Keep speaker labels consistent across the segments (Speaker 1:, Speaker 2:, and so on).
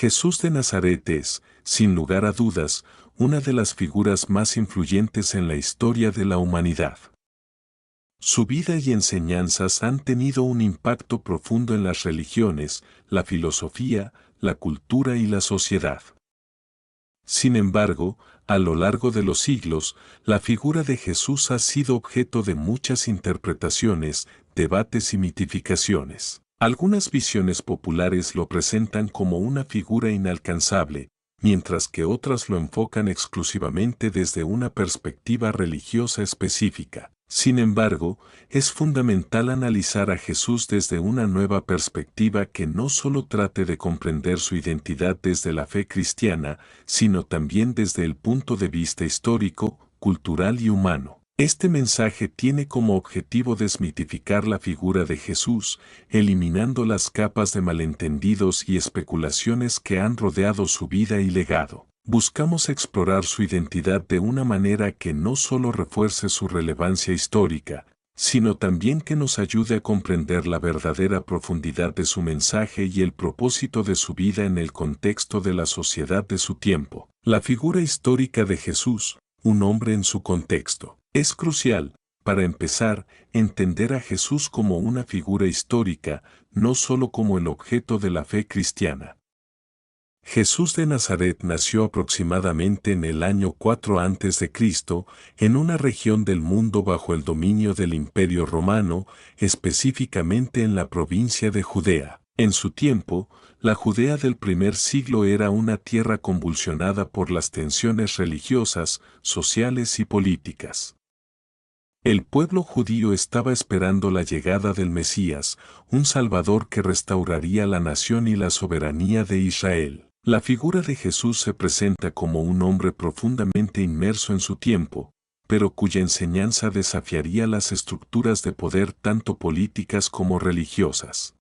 Speaker 1: Jesús de Nazaret es, sin lugar a dudas, una de las figuras más influyentes en la historia de la humanidad. Su vida y enseñanzas han tenido un impacto profundo en las religiones, la filosofía, la cultura y la sociedad. Sin embargo, a lo largo de los siglos, la figura de Jesús ha sido objeto de muchas interpretaciones, debates y mitificaciones. Algunas visiones populares lo presentan como una figura inalcanzable, mientras que otras lo enfocan exclusivamente desde una perspectiva religiosa específica. Sin embargo, es fundamental analizar a Jesús desde una nueva perspectiva que no solo trate de comprender su identidad desde la fe cristiana, sino también desde el punto de vista histórico, cultural y humano. Este mensaje tiene como objetivo desmitificar la figura de Jesús, eliminando las capas de malentendidos y especulaciones que han rodeado su vida y legado. Buscamos explorar su identidad de una manera que no solo refuerce su relevancia histórica, sino también que nos ayude a comprender la verdadera profundidad de su mensaje y el propósito de su vida en el contexto de la sociedad de su tiempo. La figura histórica de Jesús, un hombre en su contexto. Es crucial, para empezar, entender a Jesús como una figura histórica, no solo como el objeto de la fe cristiana. Jesús de Nazaret nació aproximadamente en el año 4 a.C., en una región del mundo bajo el dominio del Imperio Romano, específicamente en la provincia de Judea. En su tiempo, la Judea del primer siglo era una tierra convulsionada por las tensiones religiosas, sociales y políticas. El pueblo judío estaba esperando la llegada del Mesías, un Salvador que restauraría la nación y la soberanía de Israel. La figura de Jesús se presenta como un hombre profundamente inmerso en su tiempo, pero cuya enseñanza desafiaría las estructuras de poder tanto políticas como religiosas.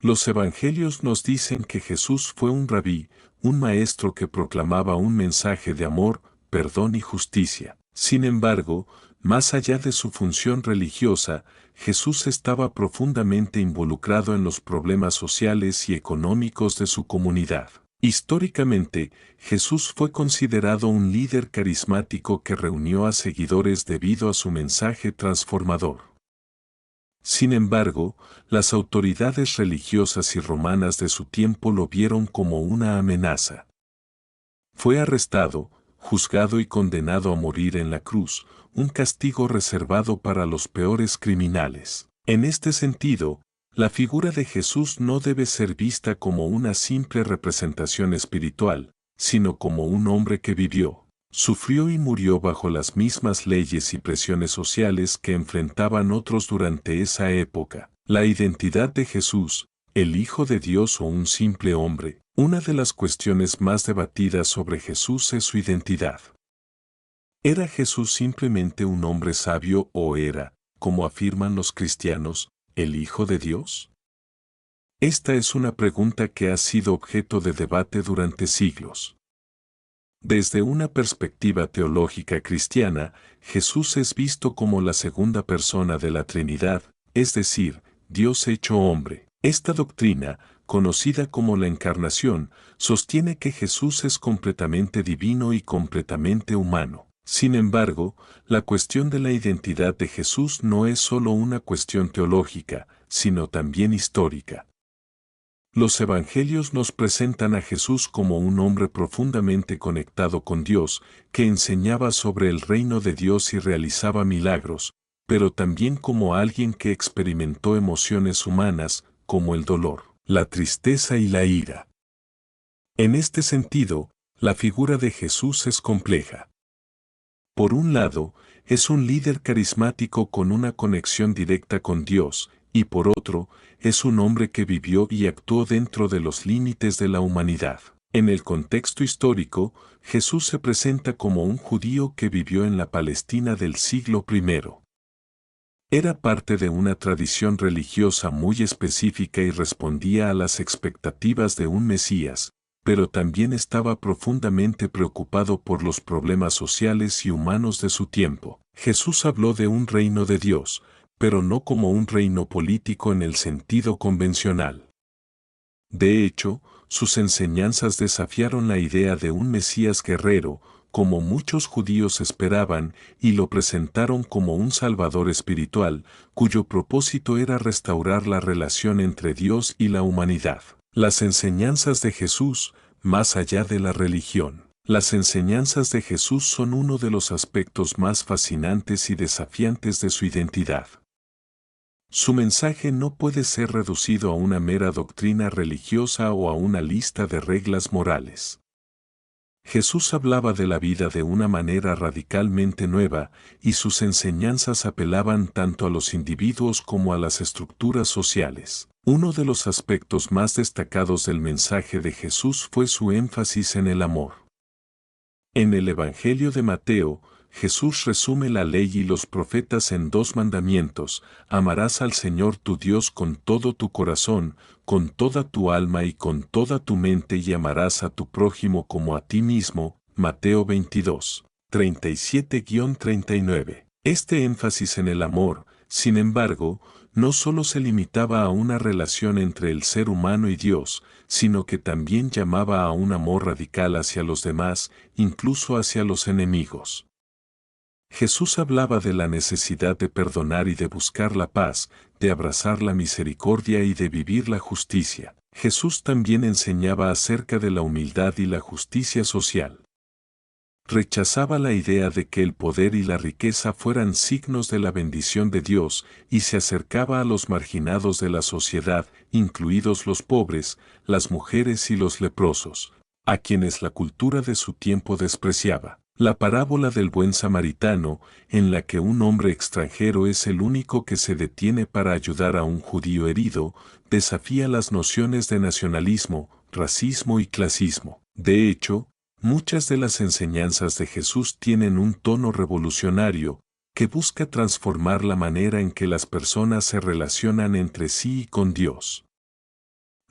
Speaker 1: Los evangelios nos dicen que Jesús fue un rabí, un maestro que proclamaba un mensaje de amor, perdón y justicia. Sin embargo, más allá de su función religiosa, Jesús estaba profundamente involucrado en los problemas sociales y económicos de su comunidad. Históricamente, Jesús fue considerado un líder carismático que reunió a seguidores debido a su mensaje transformador. Sin embargo, las autoridades religiosas y romanas de su tiempo lo vieron como una amenaza. Fue arrestado, juzgado y condenado a morir en la cruz, un castigo reservado para los peores criminales. En este sentido, la figura de Jesús no debe ser vista como una simple representación espiritual, sino como un hombre que vivió, sufrió y murió bajo las mismas leyes y presiones sociales que enfrentaban otros durante esa época. La identidad de Jesús, el Hijo de Dios o un simple hombre. Una de las cuestiones más debatidas sobre Jesús es su identidad. ¿Era Jesús simplemente un hombre sabio o era, como afirman los cristianos, el Hijo de Dios? Esta es una pregunta que ha sido objeto de debate durante siglos. Desde una perspectiva teológica cristiana, Jesús es visto como la segunda persona de la Trinidad, es decir, Dios hecho hombre. Esta doctrina, conocida como la Encarnación, sostiene que Jesús es completamente divino y completamente humano. Sin embargo, la cuestión de la identidad de Jesús no es solo una cuestión teológica, sino también histórica. Los evangelios nos presentan a Jesús como un hombre profundamente conectado con Dios, que enseñaba sobre el reino de Dios y realizaba milagros, pero también como alguien que experimentó emociones humanas, como el dolor, la tristeza y la ira. En este sentido, la figura de Jesús es compleja. Por un lado, es un líder carismático con una conexión directa con Dios, y por otro, es un hombre que vivió y actuó dentro de los límites de la humanidad. En el contexto histórico, Jesús se presenta como un judío que vivió en la Palestina del siglo I. Era parte de una tradición religiosa muy específica y respondía a las expectativas de un Mesías, pero también estaba profundamente preocupado por los problemas sociales y humanos de su tiempo. Jesús habló de un reino de Dios, pero no como un reino político en el sentido convencional. De hecho, sus enseñanzas desafiaron la idea de un Mesías guerrero, como muchos judíos esperaban, y lo presentaron como un Salvador espiritual, cuyo propósito era restaurar la relación entre Dios y la humanidad. Las enseñanzas de Jesús, más allá de la religión. Las enseñanzas de Jesús son uno de los aspectos más fascinantes y desafiantes de su identidad. Su mensaje no puede ser reducido a una mera doctrina religiosa o a una lista de reglas morales. Jesús hablaba de la vida de una manera radicalmente nueva, y sus enseñanzas apelaban tanto a los individuos como a las estructuras sociales. Uno de los aspectos más destacados del mensaje de Jesús fue su énfasis en el amor. En el Evangelio de Mateo, Jesús resume la ley y los profetas en 2 mandamientos: amarás al Señor tu Dios con todo tu corazón, con toda tu alma y con toda tu mente, y amarás a tu prójimo como a ti mismo. Mateo 22, 37-39. Este énfasis en el amor, sin embargo, no solo se limitaba a una relación entre el ser humano y Dios, sino que también llamaba a un amor radical hacia los demás, incluso hacia los enemigos. Jesús hablaba de la necesidad de perdonar y de buscar la paz, de abrazar la misericordia y de vivir la justicia. Jesús también enseñaba acerca de la humildad y la justicia social. Rechazaba la idea de que el poder y la riqueza fueran signos de la bendición de Dios, y se acercaba a los marginados de la sociedad, incluidos los pobres, las mujeres y los leprosos, a quienes la cultura de su tiempo despreciaba. La parábola del buen samaritano, en la que un hombre extranjero es el único que se detiene para ayudar a un judío herido, desafía las nociones de nacionalismo, racismo y clasismo. De hecho, muchas de las enseñanzas de Jesús tienen un tono revolucionario, que busca transformar la manera en que las personas se relacionan entre sí y con Dios.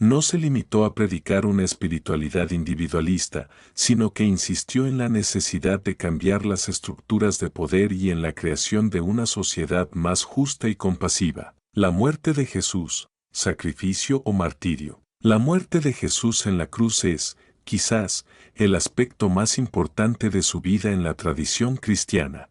Speaker 1: No se limitó a predicar una espiritualidad individualista, sino que insistió en la necesidad de cambiar las estructuras de poder y en la creación de una sociedad más justa y compasiva. La muerte de Jesús, sacrificio o martirio. La muerte de Jesús en la cruz es, quizás, el aspecto más importante de su vida en la tradición cristiana.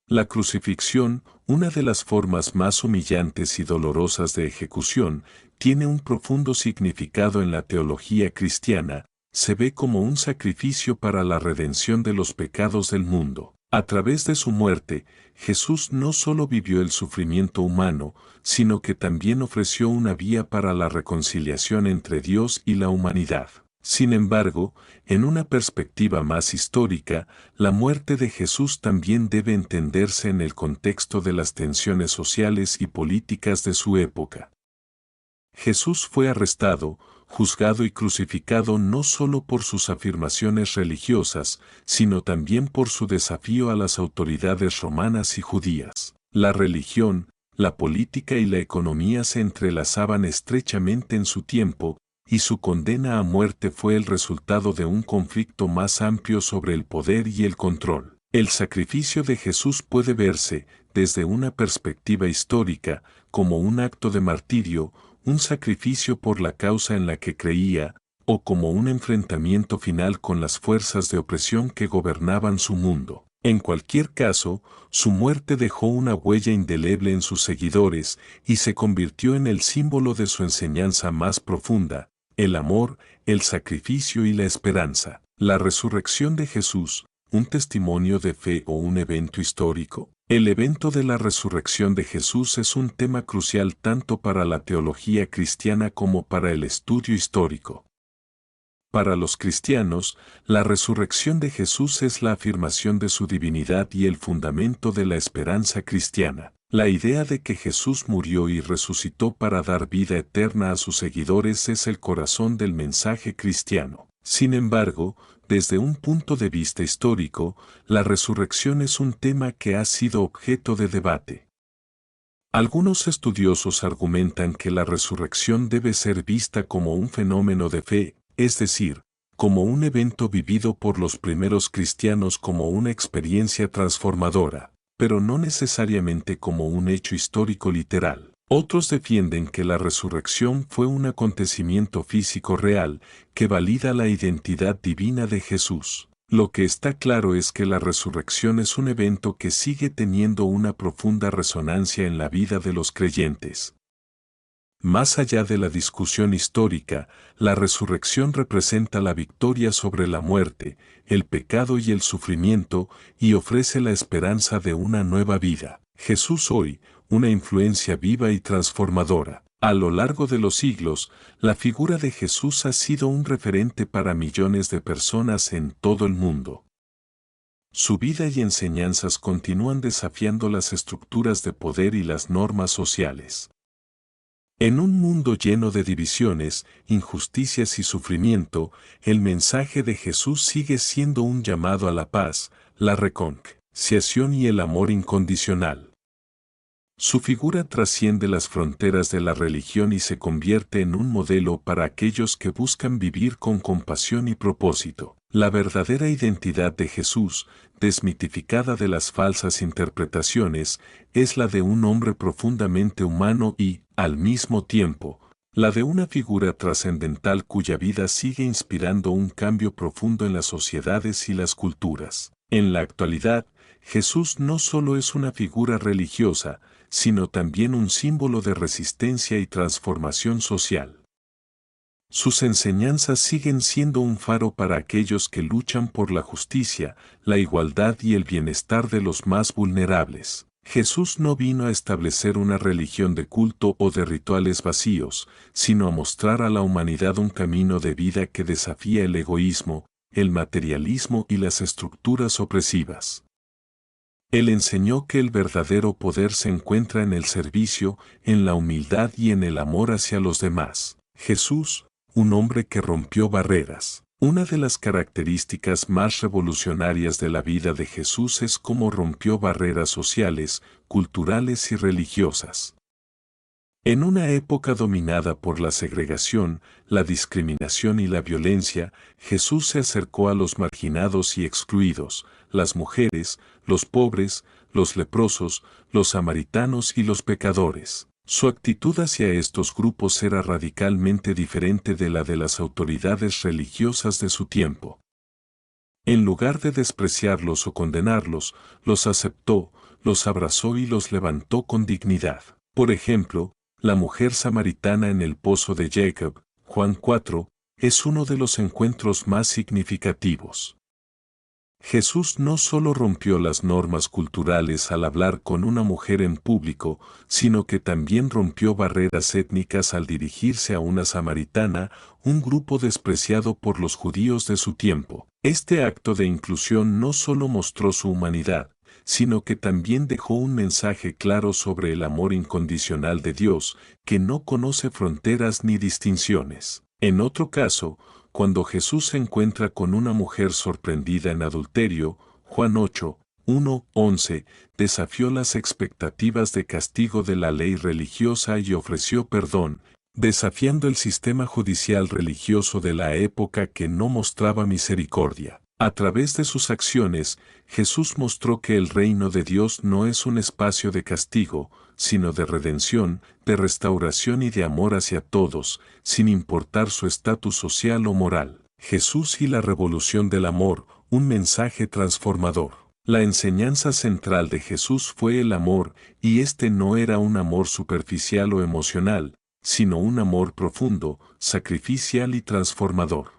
Speaker 1: La crucifixión, una de las formas más humillantes y dolorosas de ejecución, tiene un profundo significado en la teología cristiana. Se ve como un sacrificio para la redención de los pecados del mundo. A través de su muerte, Jesús no solo vivió el sufrimiento humano, sino que también ofreció una vía para la reconciliación entre Dios y la humanidad. Sin embargo, en una perspectiva más histórica, la muerte de Jesús también debe entenderse en el contexto de las tensiones sociales y políticas de su época. Jesús fue arrestado, juzgado y crucificado no solo por sus afirmaciones religiosas, sino también por su desafío a las autoridades romanas y judías. La religión, la política y la economía se entrelazaban estrechamente en su tiempo, y su condena a muerte fue el resultado de un conflicto más amplio sobre el poder y el control. El sacrificio de Jesús puede verse, desde una perspectiva histórica, como un acto de martirio, un sacrificio por la causa en la que creía, o como un enfrentamiento final con las fuerzas de opresión que gobernaban su mundo. En cualquier caso, su muerte dejó una huella indeleble en sus seguidores y se convirtió en el símbolo de su enseñanza más profunda: el amor, el sacrificio y la esperanza. La resurrección de Jesús, ¿un testimonio de fe o un evento histórico? El evento de la resurrección de Jesús es un tema crucial tanto para la teología cristiana como para el estudio histórico. Para los cristianos, la resurrección de Jesús es la afirmación de su divinidad y el fundamento de la esperanza cristiana. La idea de que Jesús murió y resucitó para dar vida eterna a sus seguidores es el corazón del mensaje cristiano. Sin embargo, desde un punto de vista histórico, la resurrección es un tema que ha sido objeto de debate. Algunos estudiosos argumentan que la resurrección debe ser vista como un fenómeno de fe, es decir, como un evento vivido por los primeros cristianos como una experiencia transformadora, pero no necesariamente como un hecho histórico literal. Otros defienden que la resurrección fue un acontecimiento físico real que valida la identidad divina de Jesús. Lo que está claro es que la resurrección es un evento que sigue teniendo una profunda resonancia en la vida de los creyentes. Más allá de la discusión histórica, la resurrección representa la victoria sobre la muerte, el pecado y el sufrimiento, y ofrece la esperanza de una nueva vida. Jesús hoy, una influencia viva y transformadora. A lo largo de los siglos, la figura de Jesús ha sido un referente para millones de personas en todo el mundo. Su vida y enseñanzas continúan desafiando las estructuras de poder y las normas sociales. En un mundo lleno de divisiones, injusticias y sufrimiento, el mensaje de Jesús sigue siendo un llamado a la paz, la reconciliación y el amor incondicional. Su figura trasciende las fronteras de la religión y se convierte en un modelo para aquellos que buscan vivir con compasión y propósito. La verdadera identidad de Jesús, desmitificada de las falsas interpretaciones, es la de un hombre profundamente humano y, al mismo tiempo, la de una figura trascendental cuya vida sigue inspirando un cambio profundo en las sociedades y las culturas. En la actualidad, Jesús no solo es una figura religiosa, sino también un símbolo de resistencia y transformación social. Sus enseñanzas siguen siendo un faro para aquellos que luchan por la justicia, la igualdad y el bienestar de los más vulnerables. Jesús no vino a establecer una religión de culto o de rituales vacíos, sino a mostrar a la humanidad un camino de vida que desafía el egoísmo, el materialismo y las estructuras opresivas. Él enseñó que el verdadero poder se encuentra en el servicio, en la humildad y en el amor hacia los demás. Jesús, un hombre que rompió barreras. Una de las características más revolucionarias de la vida de Jesús es cómo rompió barreras sociales, culturales y religiosas. En una época dominada por la segregación, la discriminación y la violencia, Jesús se acercó a los marginados y excluidos, las mujeres, los pobres, los leprosos, los samaritanos y los pecadores. Su actitud hacia estos grupos era radicalmente diferente de la de las autoridades religiosas de su tiempo. En lugar de despreciarlos o condenarlos, los aceptó, los abrazó y los levantó con dignidad. Por ejemplo, la mujer samaritana en el pozo de Jacob, Juan 4, es uno de los encuentros más significativos. Jesús no solo rompió las normas culturales al hablar con una mujer en público, sino que también rompió barreras étnicas al dirigirse a una samaritana, un grupo despreciado por los judíos de su tiempo. Este acto de inclusión no solo mostró su humanidad, sino que también dejó un mensaje claro sobre el amor incondicional de Dios, que no conoce fronteras ni distinciones. En otro caso, cuando Jesús se encuentra con una mujer sorprendida en adulterio, Juan 8, 1, 11, desafió las expectativas de castigo de la ley religiosa y ofreció perdón, desafiando el sistema judicial religioso de la época que no mostraba misericordia. A través de sus acciones, Jesús mostró que el reino de Dios no es un espacio de castigo, sino de redención, de restauración y de amor hacia todos, sin importar su estatus social o moral. Jesús y la revolución del amor, un mensaje transformador. La enseñanza central de Jesús fue el amor, y este no era un amor superficial o emocional, sino un amor profundo, sacrificial y transformador.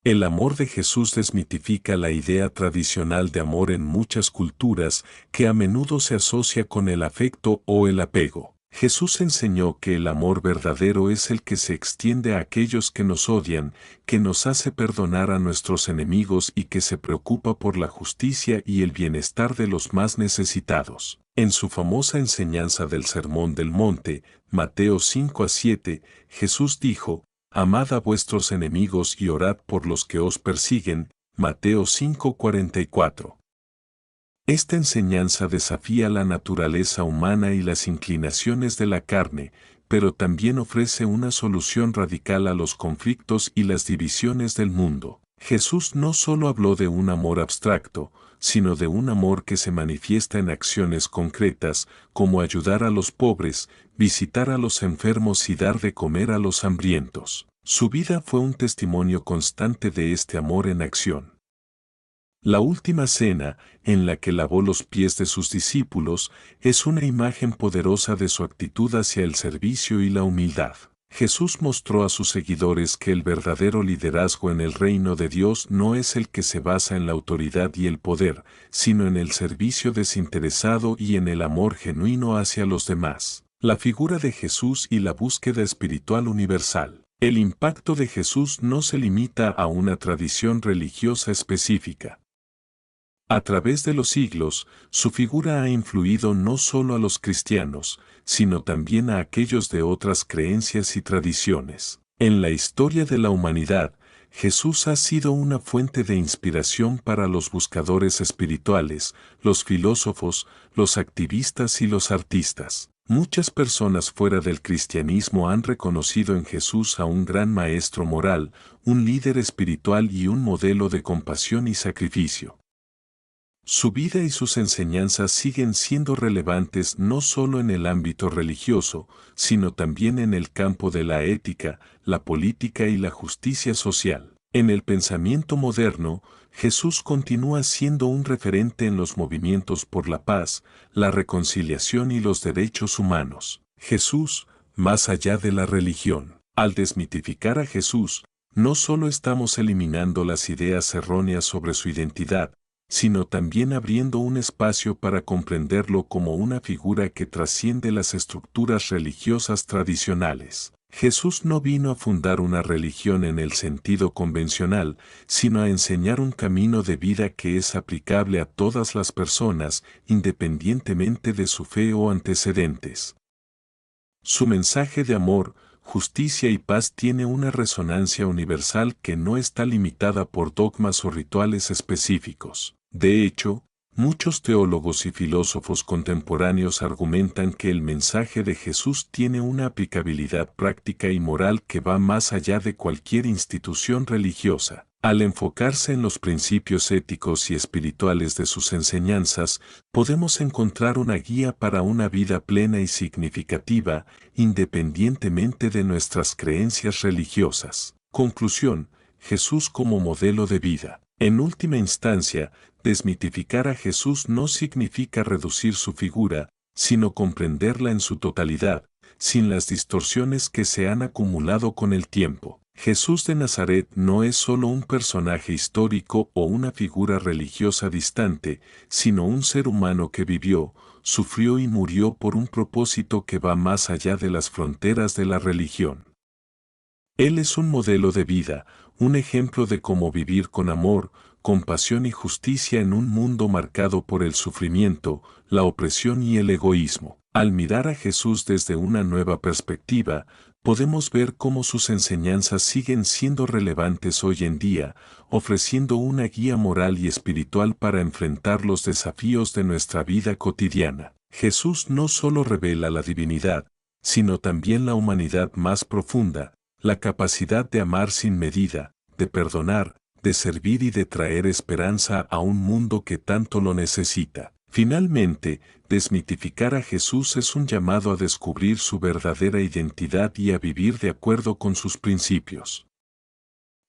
Speaker 1: El amor de Jesús desmitifica la idea tradicional de amor en muchas culturas que a menudo se asocia con el afecto o el apego. Jesús enseñó que el amor verdadero es el que se extiende a aquellos que nos odian, que nos hace perdonar a nuestros enemigos y que se preocupa por la justicia y el bienestar de los más necesitados. En su famosa enseñanza del Sermón del Monte, Mateo 5 a 7, Jesús dijo: Amad a vuestros enemigos y orad por los que os persiguen. Mateo 5:44. Esta enseñanza desafía la naturaleza humana y las inclinaciones de la carne, pero también ofrece una solución radical a los conflictos y las divisiones del mundo. Jesús no solo habló de un amor abstracto, sino de un amor que se manifiesta en acciones concretas, como ayudar a los pobres, visitar a los enfermos y dar de comer a los hambrientos. Su vida fue un testimonio constante de este amor en acción. La última cena, en la que lavó los pies de sus discípulos, es una imagen poderosa de su actitud hacia el servicio y la humildad. Jesús mostró a sus seguidores que el verdadero liderazgo en el reino de Dios no es el que se basa en la autoridad y el poder, sino en el servicio desinteresado y en el amor genuino hacia los demás. La figura de Jesús y la búsqueda espiritual universal. El impacto de Jesús no se limita a una tradición religiosa específica. A través de los siglos, su figura ha influido no solo a los cristianos, sino también a aquellos de otras creencias y tradiciones. En la historia de la humanidad, Jesús ha sido una fuente de inspiración para los buscadores espirituales, los filósofos, los activistas y los artistas. Muchas personas fuera del cristianismo han reconocido en Jesús a un gran maestro moral, un líder espiritual y un modelo de compasión y sacrificio. Su vida y sus enseñanzas siguen siendo relevantes no solo en el ámbito religioso, sino también en el campo de la ética, la política y la justicia social. En el pensamiento moderno, Jesús continúa siendo un referente en los movimientos por la paz, la reconciliación y los derechos humanos. Jesús, más allá de la religión. Al desmitificar a Jesús, no solo estamos eliminando las ideas erróneas sobre su identidad, sino también abriendo un espacio para comprenderlo como una figura que trasciende las estructuras religiosas tradicionales. Jesús no vino a fundar una religión en el sentido convencional, sino a enseñar un camino de vida que es aplicable a todas las personas, independientemente de su fe o antecedentes. Su mensaje de amor, justicia y paz tiene una resonancia universal que no está limitada por dogmas o rituales específicos. De hecho, muchos teólogos y filósofos contemporáneos argumentan que el mensaje de Jesús tiene una aplicabilidad práctica y moral que va más allá de cualquier institución religiosa. Al enfocarse en los principios éticos y espirituales de sus enseñanzas, podemos encontrar una guía para una vida plena y significativa, independientemente de nuestras creencias religiosas. Conclusión: Jesús como modelo de vida. En última instancia, desmitificar a Jesús no significa reducir su figura, sino comprenderla en su totalidad, sin las distorsiones que se han acumulado con el tiempo. Jesús de Nazaret no es solo un personaje histórico o una figura religiosa distante, sino un ser humano que vivió, sufrió y murió por un propósito que va más allá de las fronteras de la religión. Él es un modelo de vida, un ejemplo de cómo vivir con amor, compasión y justicia en un mundo marcado por el sufrimiento, la opresión y el egoísmo. Al mirar a Jesús desde una nueva perspectiva, podemos ver cómo sus enseñanzas siguen siendo relevantes hoy en día, ofreciendo una guía moral y espiritual para enfrentar los desafíos de nuestra vida cotidiana. Jesús no solo revela la divinidad, sino también la humanidad más profunda, la capacidad de amar sin medida, de perdonar, de servir y de traer esperanza a un mundo que tanto lo necesita. Finalmente, desmitificar a Jesús es un llamado a descubrir su verdadera identidad y a vivir de acuerdo con sus principios.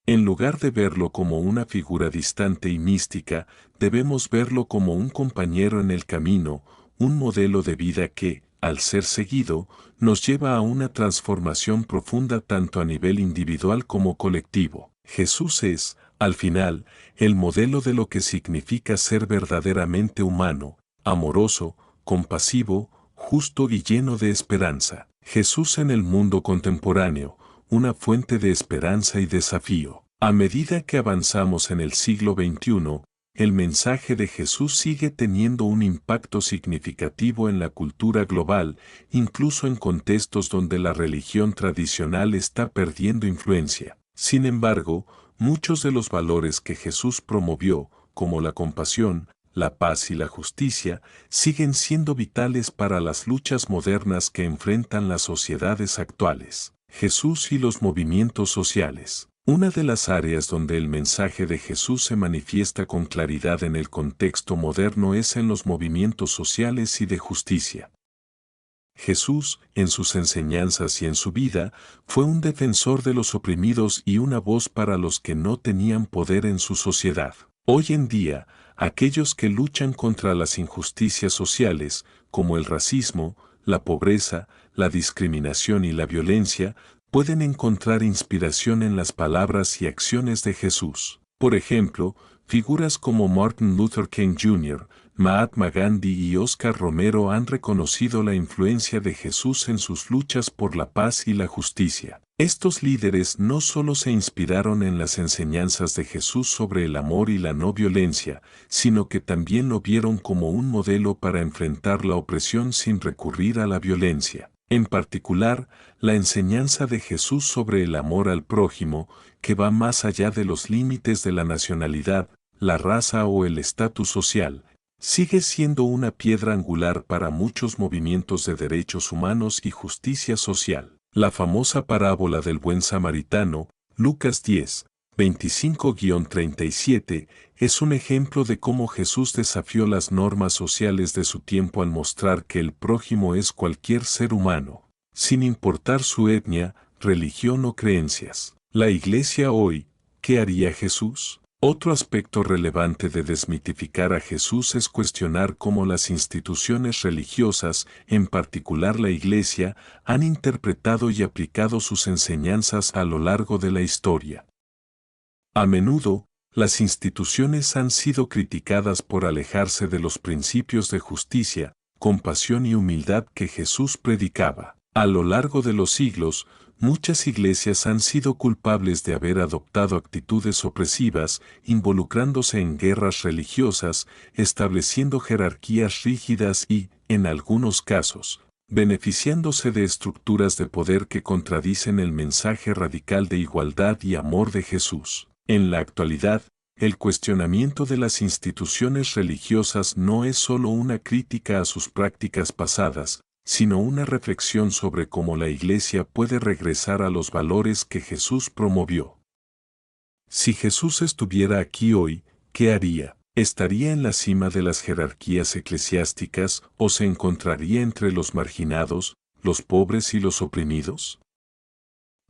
Speaker 1: En lugar de verlo como una figura distante y mística, debemos verlo como un compañero en el camino, un modelo de vida que, al ser seguido, nos lleva a una transformación profunda tanto a nivel individual como colectivo. Jesús es, al final, el modelo de lo que significa ser verdaderamente humano, amoroso, compasivo, justo y lleno de esperanza. Jesús en el mundo contemporáneo, una fuente de esperanza y desafío. A medida que avanzamos en el siglo XXI, el mensaje de Jesús sigue teniendo un impacto significativo en la cultura global, incluso en contextos donde la religión tradicional está perdiendo influencia. Sin embargo, muchos de los valores que Jesús promovió, como la compasión, la paz y la justicia, siguen siendo vitales para las luchas modernas que enfrentan las sociedades actuales. Jesús y los movimientos sociales. Una de las áreas donde el mensaje de Jesús se manifiesta con claridad en el contexto moderno es en los movimientos sociales y de justicia. Jesús, en sus enseñanzas y en su vida, fue un defensor de los oprimidos y una voz para los que no tenían poder en su sociedad. Hoy en día, aquellos que luchan contra las injusticias sociales, como el racismo, la pobreza, la discriminación y la violencia, pueden encontrar inspiración en las palabras y acciones de Jesús. Por ejemplo, figuras como Martin Luther King Jr., Mahatma Gandhi y Oscar Romero han reconocido la influencia de Jesús en sus luchas por la paz y la justicia. Estos líderes no solo se inspiraron en las enseñanzas de Jesús sobre el amor y la no violencia, sino que también lo vieron como un modelo para enfrentar la opresión sin recurrir a la violencia. En particular, la enseñanza de Jesús sobre el amor al prójimo, que va más allá de los límites de la nacionalidad, la raza o el estatus social, sigue siendo una piedra angular para muchos movimientos de derechos humanos y justicia social. La famosa parábola del buen samaritano, Lucas 10, 25-37, es un ejemplo de cómo Jesús desafió las normas sociales de su tiempo al mostrar que el prójimo es cualquier ser humano, sin importar su etnia, religión o creencias. La Iglesia hoy, ¿qué haría Jesús? Otro aspecto relevante de desmitificar a Jesús es cuestionar cómo las instituciones religiosas, en particular la Iglesia, han interpretado y aplicado sus enseñanzas a lo largo de la historia. A menudo, las instituciones han sido criticadas por alejarse de los principios de justicia, compasión y humildad que Jesús predicaba. A lo largo de los siglos, muchas iglesias han sido culpables de haber adoptado actitudes opresivas, involucrándose en guerras religiosas, estableciendo jerarquías rígidas y, en algunos casos, beneficiándose de estructuras de poder que contradicen el mensaje radical de igualdad y amor de Jesús. En la actualidad, el cuestionamiento de las instituciones religiosas no es solo una crítica a sus prácticas pasadas, sino una reflexión sobre cómo la Iglesia puede regresar a los valores que Jesús promovió. Si Jesús estuviera aquí hoy, ¿qué haría? ¿Estaría en la cima de las jerarquías eclesiásticas o se encontraría entre los marginados, los pobres y los oprimidos?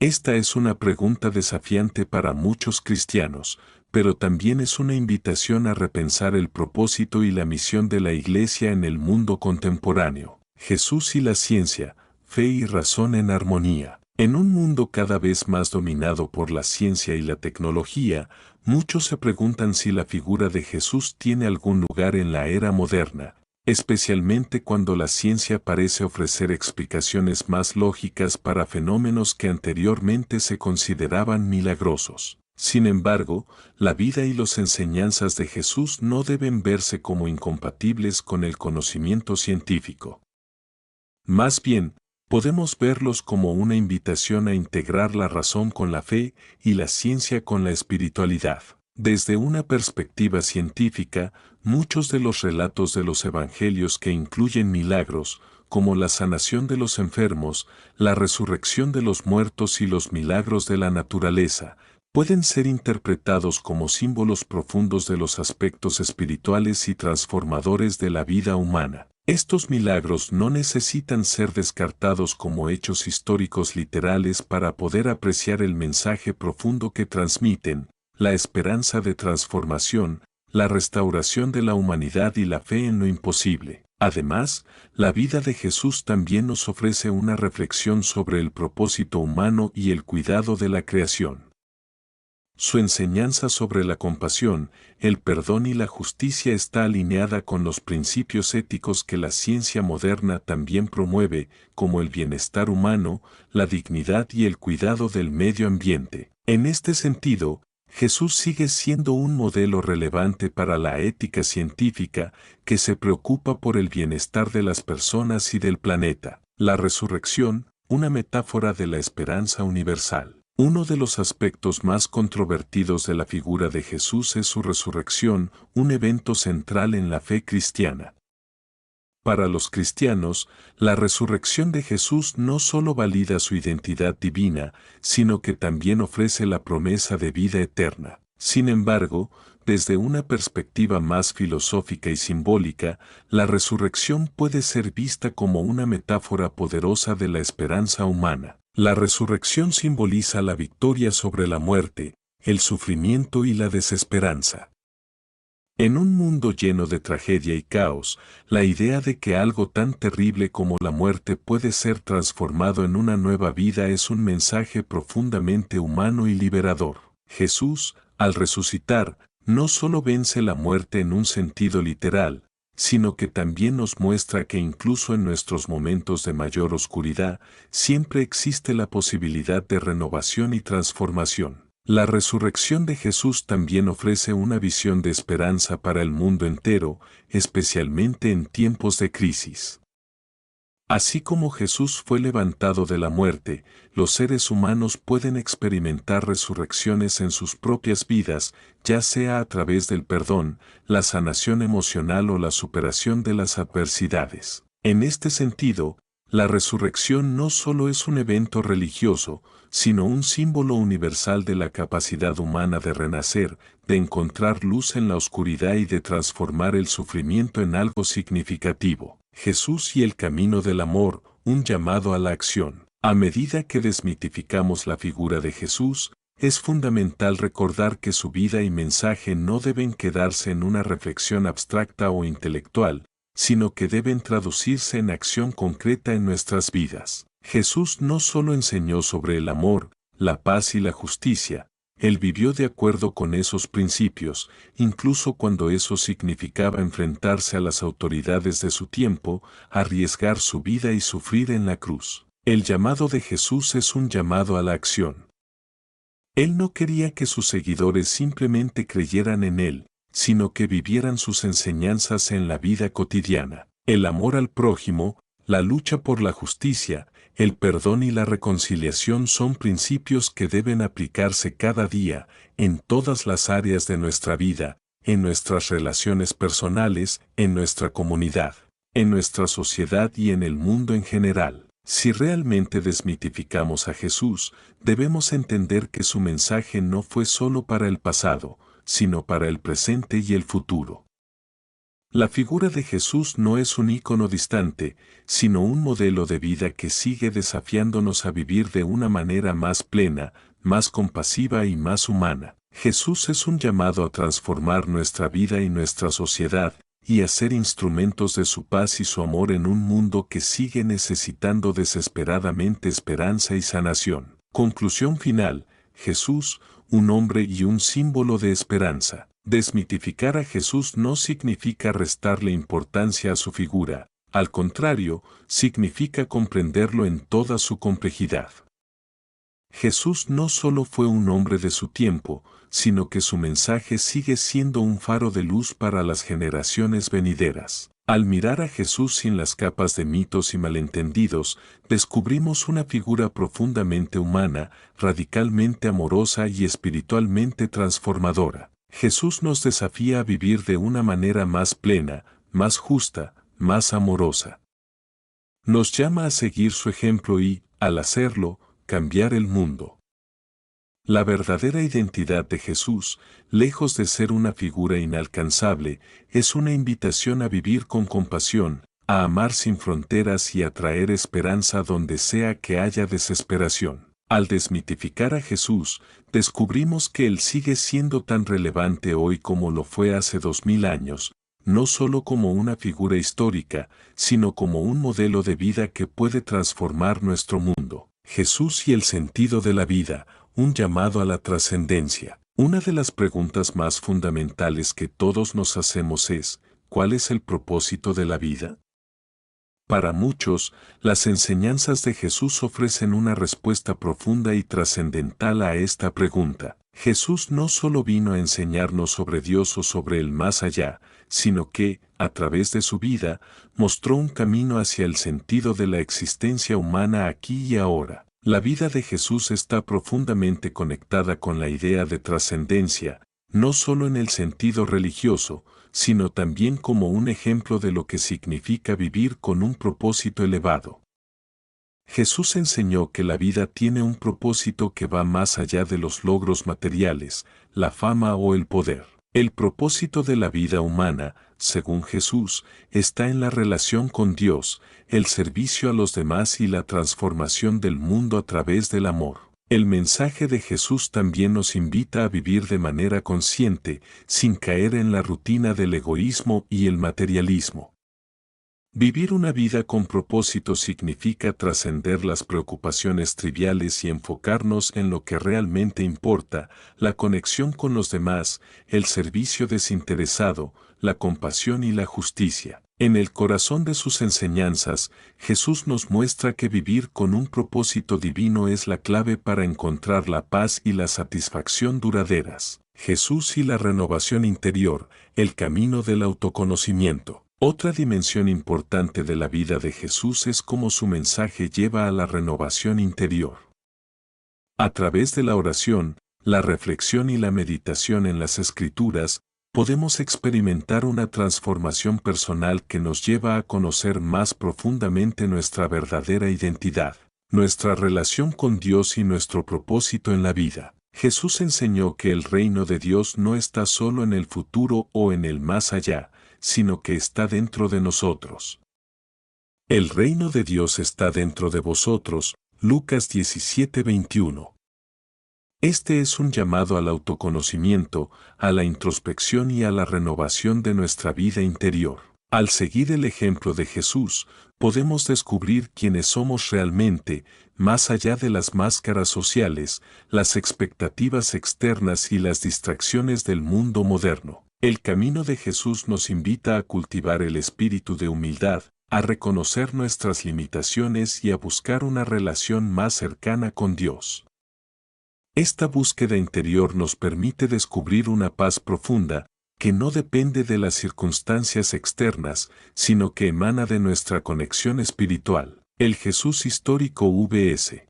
Speaker 1: Esta es una pregunta desafiante para muchos cristianos, pero también es una invitación a repensar el propósito y la misión de la Iglesia en el mundo contemporáneo. Jesús y la ciencia, fe y razón en armonía. En un mundo cada vez más dominado por la ciencia y la tecnología, muchos se preguntan si la figura de Jesús tiene algún lugar en la era moderna, especialmente cuando la ciencia parece ofrecer explicaciones más lógicas para fenómenos que anteriormente se consideraban milagrosos. Sin embargo, la vida y las enseñanzas de Jesús no deben verse como incompatibles con el conocimiento científico. Más bien, podemos verlos como una invitación a integrar la razón con la fe y la ciencia con la espiritualidad. Desde una perspectiva científica, muchos de los relatos de los evangelios que incluyen milagros, como la sanación de los enfermos, la resurrección de los muertos y los milagros de la naturaleza, pueden ser interpretados como símbolos profundos de los aspectos espirituales y transformadores de la vida humana. Estos milagros no necesitan ser descartados como hechos históricos literales para poder apreciar el mensaje profundo que transmiten, la esperanza de transformación, la restauración de la humanidad y la fe en lo imposible. Además, la vida de Jesús también nos ofrece una reflexión sobre el propósito humano y el cuidado de la creación. Su enseñanza sobre la compasión, el perdón y la justicia está alineada con los principios éticos que la ciencia moderna también promueve, como el bienestar humano, la dignidad y el cuidado del medio ambiente. En este sentido, Jesús sigue siendo un modelo relevante para la ética científica que se preocupa por el bienestar de las personas y del planeta. La resurrección, una metáfora de la esperanza universal. Uno de los aspectos más controvertidos de la figura de Jesús es su resurrección, un evento central en la fe cristiana. Para los cristianos, la resurrección de Jesús no solo valida su identidad divina, sino que también ofrece la promesa de vida eterna. Sin embargo, desde una perspectiva más filosófica y simbólica, la resurrección puede ser vista como una metáfora poderosa de la esperanza humana. La resurrección simboliza la victoria sobre la muerte, el sufrimiento y la desesperanza. En un mundo lleno de tragedia y caos, la idea de que algo tan terrible como la muerte puede ser transformado en una nueva vida es un mensaje profundamente humano y liberador. Jesús, al resucitar, no solo vence la muerte en un sentido literal, sino que también nos muestra que incluso en nuestros momentos de mayor oscuridad, siempre existe la posibilidad de renovación y transformación. La resurrección de Jesús también ofrece una visión de esperanza para el mundo entero, especialmente en tiempos de crisis. Así como Jesús fue levantado de la muerte, los seres humanos pueden experimentar resurrecciones en sus propias vidas, ya sea a través del perdón, la sanación emocional o la superación de las adversidades. En este sentido, la resurrección no solo es un evento religioso, sino un símbolo universal de la capacidad humana de renacer, de encontrar luz en la oscuridad y de transformar el sufrimiento en algo significativo. Jesús y el camino del amor, un llamado a la acción. A medida que desmitificamos la figura de Jesús, es fundamental recordar que su vida y mensaje no deben quedarse en una reflexión abstracta o intelectual, sino que deben traducirse en acción concreta en nuestras vidas. Jesús no solo enseñó sobre el amor, la paz y la justicia, Él vivió de acuerdo con esos principios, incluso cuando eso significaba enfrentarse a las autoridades de su tiempo, arriesgar su vida y sufrir en la cruz. El llamado de Jesús es un llamado a la acción. Él no quería que sus seguidores simplemente creyeran en Él, sino que vivieran sus enseñanzas en la vida cotidiana. El amor al prójimo, la lucha por la justicia, el perdón y la reconciliación son principios que deben aplicarse cada día, en todas las áreas de nuestra vida, en nuestras relaciones personales, en nuestra comunidad, en nuestra sociedad y en el mundo en general. Si realmente desmitificamos a Jesús, debemos entender que su mensaje no fue solo para el pasado, sino para el presente y el futuro. La figura de Jesús no es un ícono distante, sino un modelo de vida que sigue desafiándonos a vivir de una manera más plena, más compasiva y más humana. Jesús es un llamado a transformar nuestra vida y nuestra sociedad, y a ser instrumentos de su paz y su amor en un mundo que sigue necesitando desesperadamente esperanza y sanación. Conclusión final: Jesús, un hombre y un símbolo de esperanza. Desmitificar a Jesús no significa restarle importancia a su figura, al contrario, significa comprenderlo en toda su complejidad. Jesús no solo fue un hombre de su tiempo, sino que su mensaje sigue siendo un faro de luz para las generaciones venideras. Al mirar a Jesús sin las capas de mitos y malentendidos, descubrimos una figura profundamente humana, radicalmente amorosa y espiritualmente transformadora. Jesús nos desafía a vivir de una manera más plena, más justa, más amorosa. Nos llama a seguir su ejemplo y, al hacerlo, cambiar el mundo. La verdadera identidad de Jesús, lejos de ser una figura inalcanzable, es una invitación a vivir con compasión, a amar sin fronteras y a traer esperanza donde sea que haya desesperación. Al desmitificar a Jesús, descubrimos que Él sigue siendo tan relevante hoy como lo fue hace 2000 años, no solo como una figura histórica, sino como un modelo de vida que puede transformar nuestro mundo. Jesús y el sentido de la vida, un llamado a la trascendencia. Una de las preguntas más fundamentales que todos nos hacemos es: ¿cuál es el propósito de la vida? Para muchos, las enseñanzas de Jesús ofrecen una respuesta profunda y trascendental a esta pregunta. Jesús no solo vino a enseñarnos sobre Dios o sobre el más allá, sino que, a través de su vida, mostró un camino hacia el sentido de la existencia humana aquí y ahora. La vida de Jesús está profundamente conectada con la idea de trascendencia, no solo en el sentido religioso, sino también como un ejemplo de lo que significa vivir con un propósito elevado. Jesús enseñó que la vida tiene un propósito que va más allá de los logros materiales, la fama o el poder. El propósito de la vida humana, según Jesús, está en la relación con Dios, el servicio a los demás y la transformación del mundo a través del amor. El mensaje de Jesús también nos invita a vivir de manera consciente, sin caer en la rutina del egoísmo y el materialismo. Vivir una vida con propósito significa trascender las preocupaciones triviales y enfocarnos en lo que realmente importa, la conexión con los demás, el servicio desinteresado, la compasión y la justicia. En el corazón de sus enseñanzas, Jesús nos muestra que vivir con un propósito divino es la clave para encontrar la paz y la satisfacción duraderas. Jesús y la renovación interior, el camino del autoconocimiento. Otra dimensión importante de la vida de Jesús es cómo su mensaje lleva a la renovación interior. A través de la oración, la reflexión y la meditación en las Escrituras, podemos experimentar una transformación personal que nos lleva a conocer más profundamente nuestra verdadera identidad, nuestra relación con Dios y nuestro propósito en la vida. Jesús enseñó que el reino de Dios no está solo en el futuro o en el más allá, sino que está dentro de nosotros. El reino de Dios está dentro de vosotros, Lucas 17:21. Este es un llamado al autoconocimiento, a la introspección y a la renovación de nuestra vida interior. Al seguir el ejemplo de Jesús, podemos descubrir quiénes somos realmente, más allá de las máscaras sociales, las expectativas externas y las distracciones del mundo moderno. El camino de Jesús nos invita a cultivar el espíritu de humildad, a reconocer nuestras limitaciones y a buscar una relación más cercana con Dios. Esta búsqueda interior nos permite descubrir una paz profunda, que no depende de las circunstancias externas, sino que emana de nuestra conexión espiritual. El Jesús histórico vs.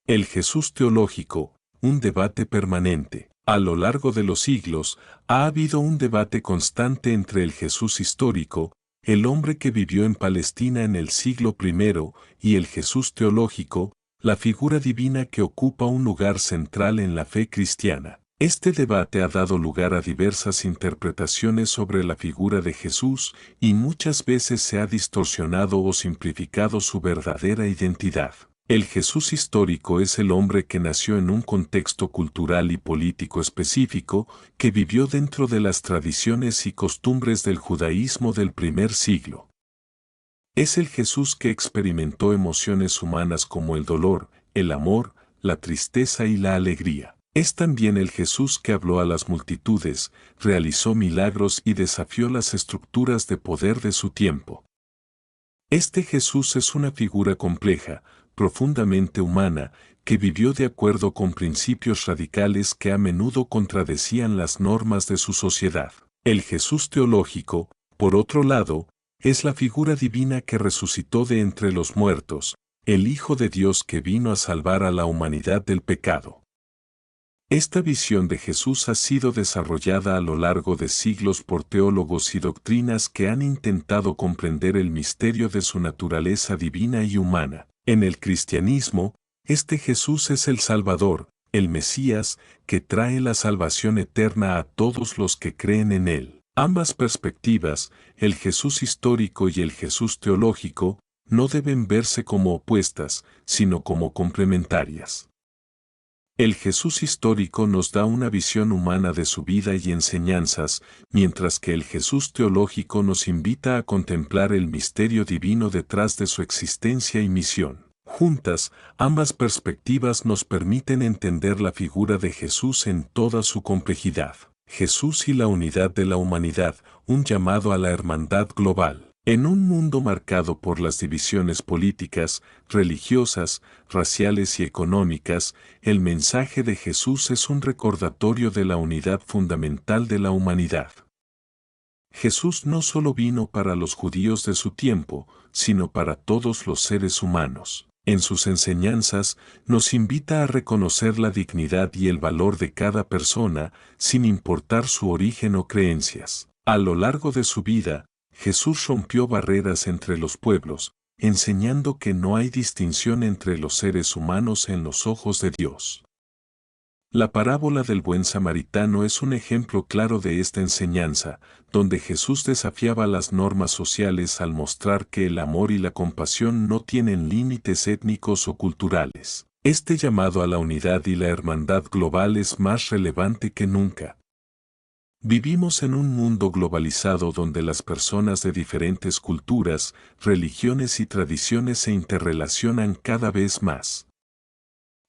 Speaker 1: el Jesús teológico, un debate permanente. A lo largo de los siglos, ha habido un debate constante entre el Jesús histórico, el hombre que vivió en Palestina en el siglo I, y el Jesús teológico, la figura divina que ocupa un lugar central en la fe cristiana. Este debate ha dado lugar a diversas interpretaciones sobre la figura de Jesús y muchas veces se ha distorsionado o simplificado su verdadera identidad. El Jesús histórico es el hombre que nació en un contexto cultural y político específico, que vivió dentro de las tradiciones y costumbres del judaísmo del primer siglo. Es el Jesús que experimentó emociones humanas como el dolor, el amor, la tristeza y la alegría. Es también el Jesús que habló a las multitudes, realizó milagros y desafió las estructuras de poder de su tiempo. Este Jesús es una figura compleja, profundamente humana, que vivió de acuerdo con principios radicales que a menudo contradecían las normas de su sociedad. El Jesús teológico, por otro lado, es la figura divina que resucitó de entre los muertos, el Hijo de Dios que vino a salvar a la humanidad del pecado. Esta visión de Jesús ha sido desarrollada a lo largo de siglos por teólogos y doctrinas que han intentado comprender el misterio de su naturaleza divina y humana. En el cristianismo, este Jesús es el Salvador, el Mesías, que trae la salvación eterna a todos los que creen en él. Ambas perspectivas, el Jesús histórico y el Jesús teológico, no deben verse como opuestas, sino como complementarias. El Jesús histórico nos da una visión humana de su vida y enseñanzas, mientras que el Jesús teológico nos invita a contemplar el misterio divino detrás de su existencia y misión. Juntas, ambas perspectivas nos permiten entender la figura de Jesús en toda su complejidad. Jesús y la unidad de la humanidad, un llamado a la hermandad global. En un mundo marcado por las divisiones políticas, religiosas, raciales y económicas, el mensaje de Jesús es un recordatorio de la unidad fundamental de la humanidad. Jesús no solo vino para los judíos de su tiempo, sino para todos los seres humanos. En sus enseñanzas, nos invita a reconocer la dignidad y el valor de cada persona, sin importar su origen o creencias. A lo largo de su vida, Jesús rompió barreras entre los pueblos, enseñando que no hay distinción entre los seres humanos en los ojos de Dios. La parábola del buen samaritano es un ejemplo claro de esta enseñanza, donde Jesús desafiaba las normas sociales al mostrar que el amor y la compasión no tienen límites étnicos o culturales. Este llamado a la unidad y la hermandad global es más relevante que nunca. Vivimos en un mundo globalizado donde las personas de diferentes culturas, religiones y tradiciones se interrelacionan cada vez más.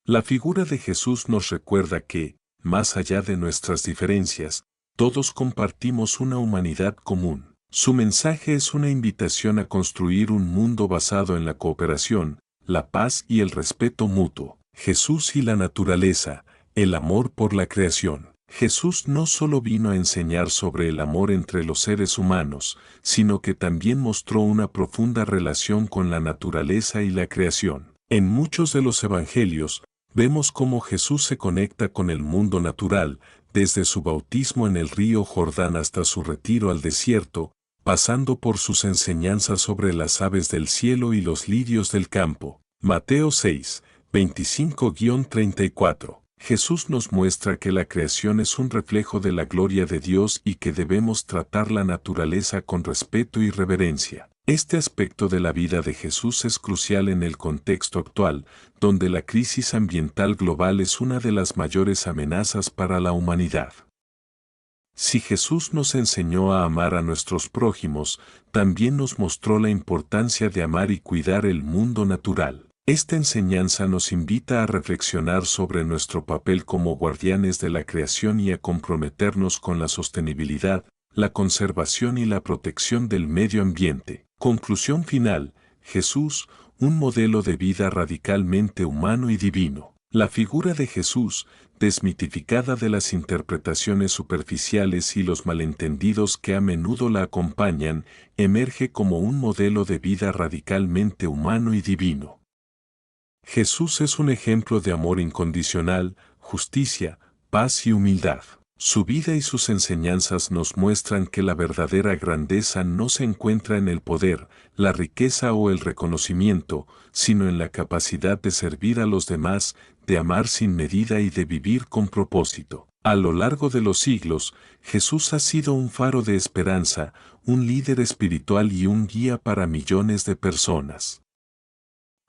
Speaker 1: La figura de Jesús nos recuerda que, más allá de nuestras diferencias, todos compartimos una humanidad común. Su mensaje es una invitación a construir un mundo basado en la cooperación, la paz y el respeto mutuo. Jesús y la naturaleza, el amor por la creación. Jesús no solo vino a enseñar sobre el amor entre los seres humanos, sino que también mostró una profunda relación con la naturaleza y la creación. En muchos de los evangelios, vemos cómo Jesús se conecta con el mundo natural, desde su bautismo en el río Jordán hasta su retiro al desierto, pasando por sus enseñanzas sobre las aves del cielo y los lirios del campo. Mateo 6, 25-34. Jesús nos muestra que la creación es un reflejo de la gloria de Dios y que debemos tratar la naturaleza con respeto y reverencia. Este aspecto de la vida de Jesús es crucial en el contexto actual, donde la crisis ambiental global es una de las mayores amenazas para la humanidad. Si Jesús nos enseñó a amar a nuestros prójimos, también nos mostró la importancia de amar y cuidar el mundo natural. Esta enseñanza nos invita a reflexionar sobre nuestro papel como guardianes de la creación y a comprometernos con la sostenibilidad, la conservación y la protección del medio ambiente. Conclusión final: Jesús, un modelo de vida radicalmente humano y divino. La figura de Jesús, desmitificada de las interpretaciones superficiales y los malentendidos que a menudo la acompañan, emerge como un modelo de vida radicalmente humano y divino. Jesús es un ejemplo de amor incondicional, justicia, paz y humildad. Su vida y sus enseñanzas nos muestran que la verdadera grandeza no se encuentra en el poder, la riqueza o el reconocimiento, sino en la capacidad de servir a los demás, de amar sin medida y de vivir con propósito. A lo largo de los siglos, Jesús ha sido un faro de esperanza, un líder espiritual y un guía para millones de personas.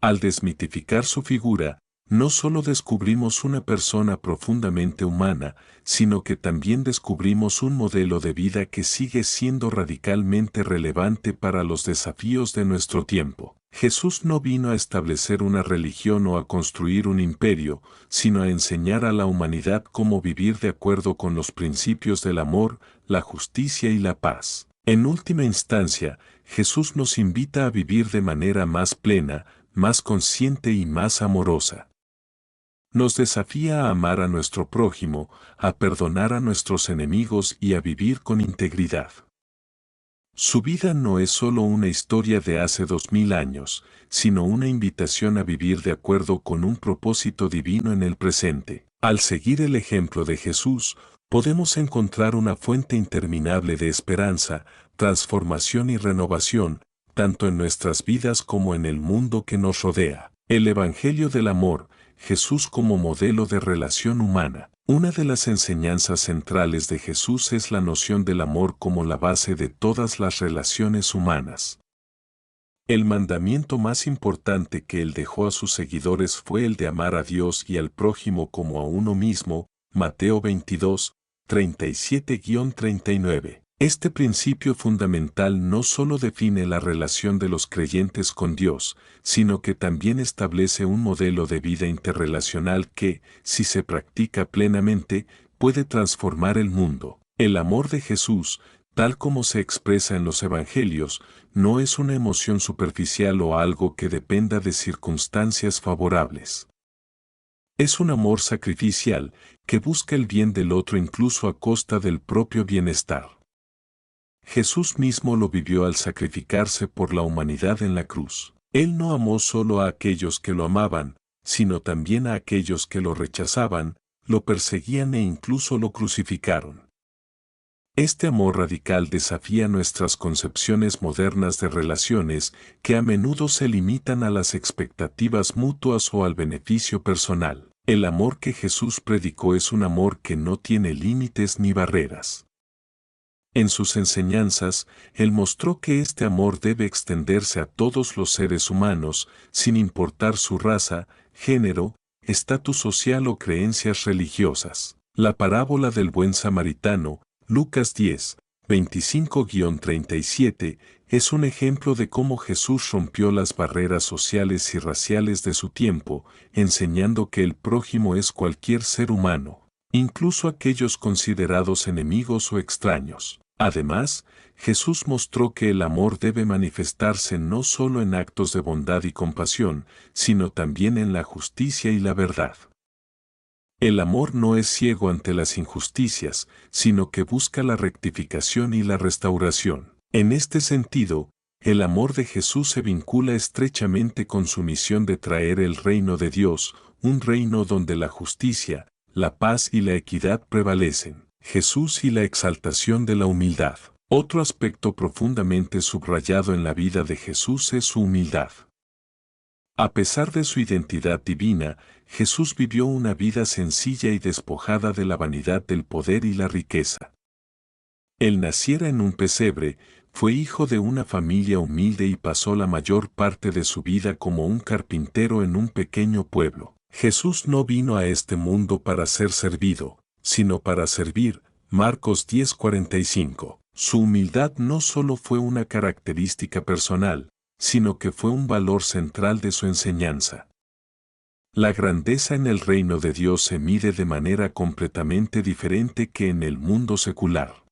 Speaker 1: Al desmitificar su figura, no solo descubrimos una persona profundamente humana, sino que también descubrimos un modelo de vida que sigue siendo radicalmente relevante para los desafíos de nuestro tiempo. Jesús no vino a establecer una religión o a construir un imperio, sino a enseñar a la humanidad cómo vivir de acuerdo con los principios del amor, la justicia y la paz. En última instancia, Jesús nos invita a vivir de manera más plena, más consciente y más amorosa. Nos desafía a amar a nuestro prójimo, a perdonar a nuestros enemigos y a vivir con integridad. Su vida no es solo una historia de hace 2000 años, sino una invitación a vivir de acuerdo con un propósito divino en el presente. Al seguir el ejemplo de Jesús, podemos encontrar una fuente interminable de esperanza, transformación y renovación, tanto en nuestras vidas como en el mundo que nos rodea. El Evangelio del Amor, Jesús como modelo de relación humana. Una de las enseñanzas centrales de Jesús es la noción del amor como la base de todas las relaciones humanas. El mandamiento más importante que él dejó a sus seguidores fue el de amar a Dios y al prójimo como a uno mismo, Mateo 22, 37-39. Este principio fundamental no solo define la relación de los creyentes con Dios, sino que también establece un modelo de vida interrelacional que, si se practica plenamente, puede transformar el mundo. El amor de Jesús, tal como se expresa en los Evangelios, no es una emoción superficial o algo que dependa de circunstancias favorables. Es un amor sacrificial, que busca el bien del otro incluso a costa del propio bienestar. Jesús mismo lo vivió al sacrificarse por la humanidad en la cruz. Él no amó solo a aquellos que lo amaban, sino también a aquellos que lo rechazaban, lo perseguían e incluso lo crucificaron. Este amor radical desafía nuestras concepciones modernas de relaciones que a menudo se limitan a las expectativas mutuas o al beneficio personal. El amor que Jesús predicó es un amor que no tiene límites ni barreras. En sus enseñanzas, Él mostró que este amor debe extenderse a todos los seres humanos, sin importar su raza, género, estatus social o creencias religiosas. La parábola del buen samaritano, Lucas 10, 25-37, es un ejemplo de cómo Jesús rompió las barreras sociales y raciales de su tiempo, enseñando que el prójimo es cualquier ser humano, incluso aquellos considerados enemigos o extraños. Además, Jesús mostró que el amor debe manifestarse no solo en actos de bondad y compasión, sino también en la justicia y la verdad. El amor no es ciego ante las injusticias, sino que busca la rectificación y la restauración. En este sentido, el amor de Jesús se vincula estrechamente con su misión de traer el reino de Dios, un reino donde la justicia, la paz y la equidad prevalecen. Jesús y la exaltación de la humildad. Otro aspecto profundamente subrayado en la vida de Jesús es su humildad. A pesar de su identidad divina, Jesús vivió una vida sencilla y despojada de la vanidad del poder y la riqueza. Él naciera en un pesebre, fue hijo de una familia humilde y pasó la mayor parte de su vida como un carpintero en un pequeño pueblo. Jesús no vino a este mundo para ser servido, sino para servir. Marcos 10:45. Su humildad no solo fue una característica personal, sino que fue un valor central de su enseñanza. La grandeza en el reino de Dios se mide de manera completamente diferente que en el mundo secular.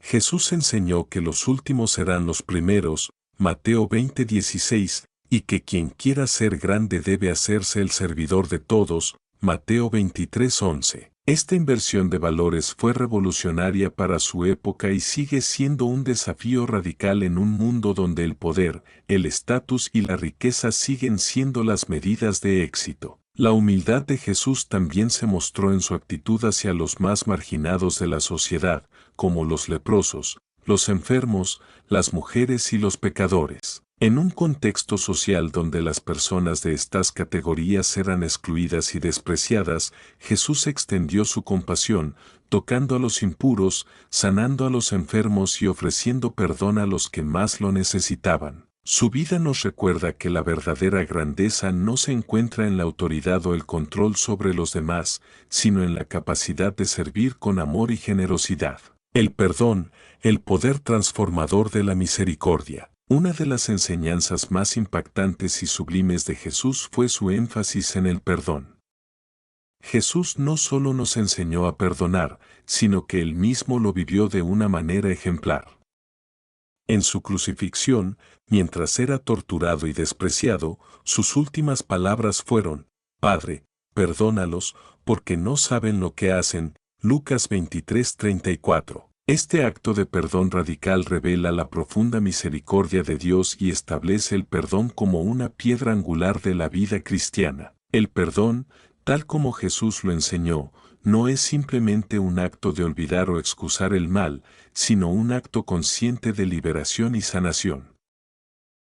Speaker 1: Jesús enseñó que los últimos serán los primeros, Mateo 20:16, y que quien quiera ser grande debe hacerse el servidor de todos, Mateo 23:11. Esta inversión de valores fue revolucionaria para su época y sigue siendo un desafío radical en un mundo donde el poder, el estatus y la riqueza siguen siendo las medidas de éxito. La humildad de Jesús también se mostró en su actitud hacia los más marginados de la sociedad, como los leprosos, los enfermos, las mujeres y los pecadores. En un contexto social donde las personas de estas categorías eran excluidas y despreciadas, Jesús extendió su compasión, tocando a los impuros, sanando a los enfermos y ofreciendo perdón a los que más lo necesitaban. Su vida nos recuerda que la verdadera grandeza no se encuentra en la autoridad o el control sobre los demás, sino en la capacidad de servir con amor y generosidad. El perdón, el poder transformador de la misericordia. Una de las enseñanzas más impactantes y sublimes de Jesús fue su énfasis en el perdón. Jesús no solo nos enseñó a perdonar, sino que él mismo lo vivió de una manera ejemplar. En su crucifixión, mientras era torturado y despreciado, sus últimas palabras fueron: Padre, perdónalos, porque no saben lo que hacen. Lucas 23:34. Este acto de perdón radical revela la profunda misericordia de Dios y establece el perdón como una piedra angular de la vida cristiana. El perdón, tal como Jesús lo enseñó, no es simplemente un acto de olvidar o excusar el mal, sino un acto consciente de liberación y sanación.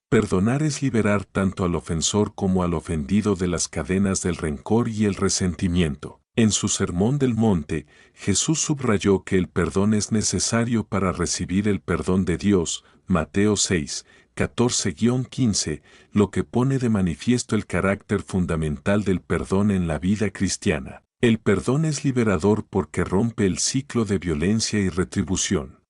Speaker 1: Perdonar es liberar tanto al ofensor como al ofendido de las cadenas del rencor y el resentimiento. En su Sermón del Monte, Jesús subrayó que el perdón es necesario para recibir el perdón de Dios, Mateo 6, 14-15, lo que pone de manifiesto el carácter fundamental del perdón en la vida cristiana. El perdón es liberador porque rompe el ciclo de violencia y retribución.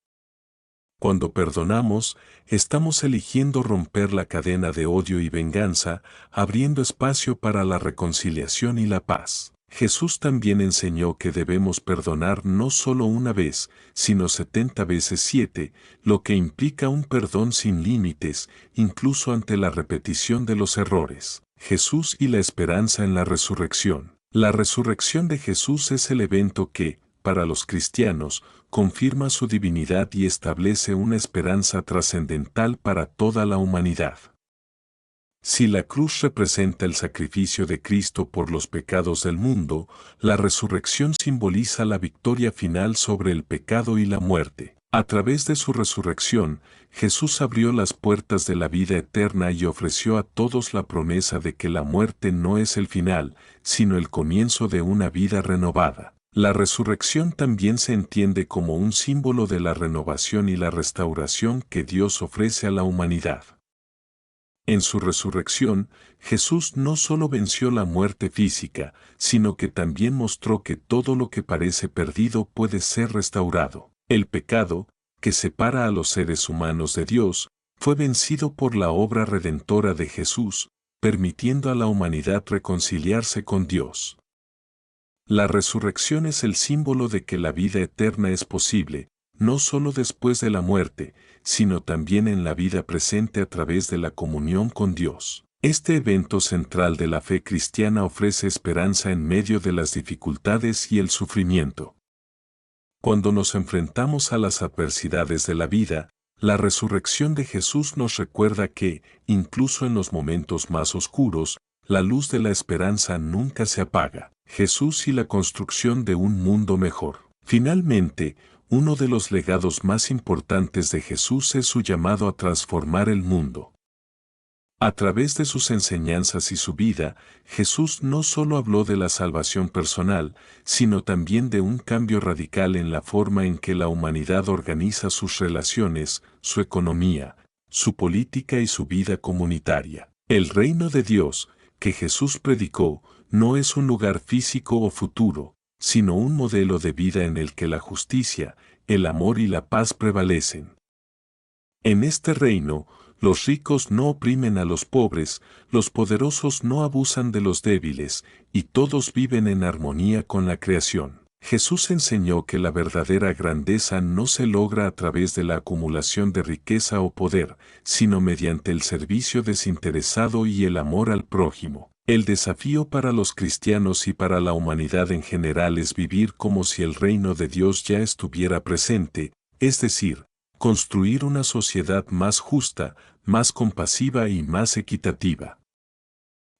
Speaker 1: Cuando perdonamos, estamos eligiendo romper la cadena de odio y venganza, abriendo espacio para la reconciliación y la paz. Jesús también enseñó que debemos perdonar no solo una vez, sino 70 veces 7, lo que implica un perdón sin límites, incluso ante la repetición de los errores. Jesús y la esperanza en la resurrección. La resurrección de Jesús es el evento que, para los cristianos, confirma su divinidad y establece una esperanza trascendental para toda la humanidad. Si la cruz representa el sacrificio de Cristo por los pecados del mundo, la resurrección simboliza la victoria final sobre el pecado y la muerte. A través de su resurrección, Jesús abrió las puertas de la vida eterna y ofreció a todos la promesa de que la muerte no es el final, sino el comienzo de una vida renovada. La resurrección también se entiende como un símbolo de la renovación y la restauración que Dios ofrece a la humanidad. En su resurrección, Jesús no solo venció la muerte física, sino que también mostró que todo lo que parece perdido puede ser restaurado. El pecado, que separa a los seres humanos de Dios, fue vencido por la obra redentora de Jesús, permitiendo a la humanidad reconciliarse con Dios. La resurrección es el símbolo de que la vida eterna es posible, no solo después de la muerte, sino también en la vida presente a través de la comunión con Dios. Este evento central de la fe cristiana ofrece esperanza en medio de las dificultades y el sufrimiento. Cuando nos enfrentamos a las adversidades de la vida, la resurrección de Jesús nos recuerda que, incluso en los momentos más oscuros, la luz de la esperanza nunca se apaga. Jesús y la construcción de un mundo mejor. Finalmente, uno de los legados más importantes de Jesús es su llamado a transformar el mundo. A través de sus enseñanzas y su vida, Jesús no solo habló de la salvación personal, sino también de un cambio radical en la forma en que la humanidad organiza sus relaciones, su economía, su política y su vida comunitaria. El reino de Dios, que Jesús predicó, no es un lugar físico o futuro, sino un modelo de vida en el que la justicia, el amor y la paz prevalecen. En este reino, los ricos no oprimen a los pobres, los poderosos no abusan de los débiles, y todos viven en armonía con la creación. Jesús enseñó que la verdadera grandeza no se logra a través de la acumulación de riqueza o poder, sino mediante el servicio desinteresado y el amor al prójimo. El desafío para los cristianos y para la humanidad en general es vivir como si el reino de Dios ya estuviera presente, es decir, construir una sociedad más justa, más compasiva y más equitativa.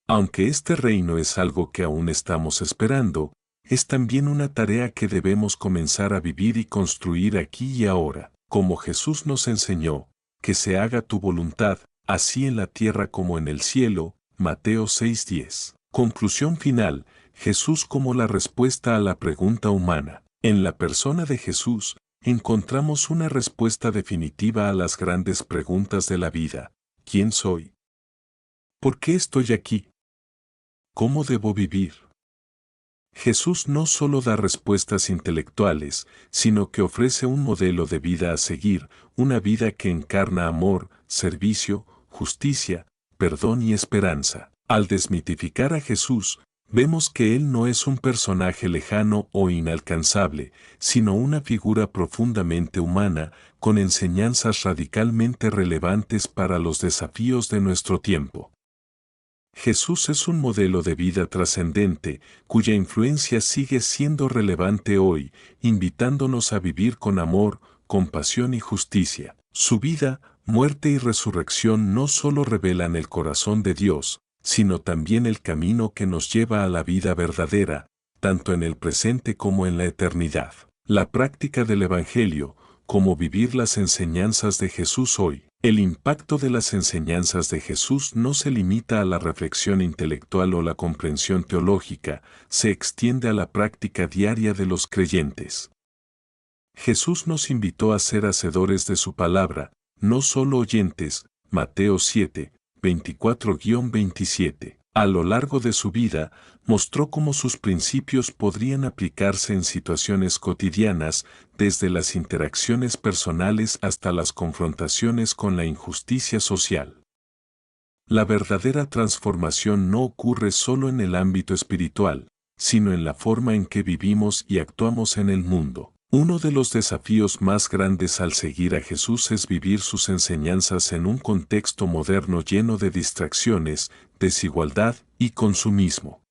Speaker 1: Aunque este reino es algo que aún estamos esperando, es también una tarea que debemos comenzar a vivir y construir aquí y ahora, como Jesús nos enseñó, que se haga tu voluntad, así en la tierra como en el cielo. Mateo 6:10. Conclusión final, Jesús como la respuesta a la pregunta humana. En la persona de Jesús, encontramos una respuesta definitiva a las grandes preguntas de la vida. ¿Quién soy? ¿Por qué estoy aquí? ¿Cómo debo vivir? Jesús no solo da respuestas intelectuales, sino que ofrece un modelo de vida a seguir, una vida que encarna amor, servicio, justicia, perdón y esperanza. Al desmitificar a Jesús, vemos que Él no es un personaje lejano o inalcanzable, sino una figura profundamente humana, con enseñanzas radicalmente relevantes para los desafíos de nuestro tiempo. Jesús es un modelo de vida trascendente, cuya influencia sigue siendo relevante hoy, invitándonos a vivir con amor, compasión y justicia. Su vida, muerte y resurrección no solo revelan el corazón de Dios, sino también el camino que nos lleva a la vida verdadera, tanto en el presente como en la eternidad. La práctica del Evangelio, como vivir las enseñanzas de Jesús hoy. El impacto de las enseñanzas de Jesús no se limita a la reflexión intelectual o la comprensión teológica, se extiende a la práctica diaria de los creyentes. Jesús nos invitó a ser hacedores de su palabra, no solo oyentes. Mateo 7, 24-27. A lo largo de su vida, mostró cómo sus principios podrían aplicarse en situaciones cotidianas, desde las interacciones personales hasta las confrontaciones con la injusticia social. La verdadera transformación no ocurre solo en el ámbito espiritual, sino en la forma en que vivimos y actuamos en el mundo. Uno de los desafíos más grandes al seguir a Jesús es vivir sus enseñanzas en un contexto moderno lleno de distracciones, desigualdad y consumismo.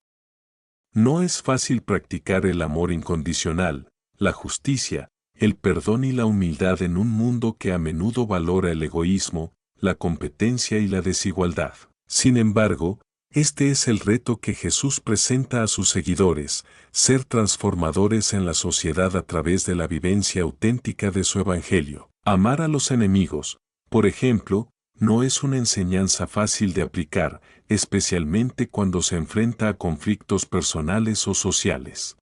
Speaker 1: No es fácil practicar el amor incondicional, la justicia, el perdón y la humildad en un mundo que a menudo valora el egoísmo, la competencia y la desigualdad. Sin embargo, este es el reto que Jesús presenta a sus seguidores, ser transformadores en la sociedad a través de la vivencia auténtica de su Evangelio. Amar a los enemigos, por ejemplo, no es una enseñanza fácil de aplicar, especialmente cuando se enfrenta a conflictos personales o sociales.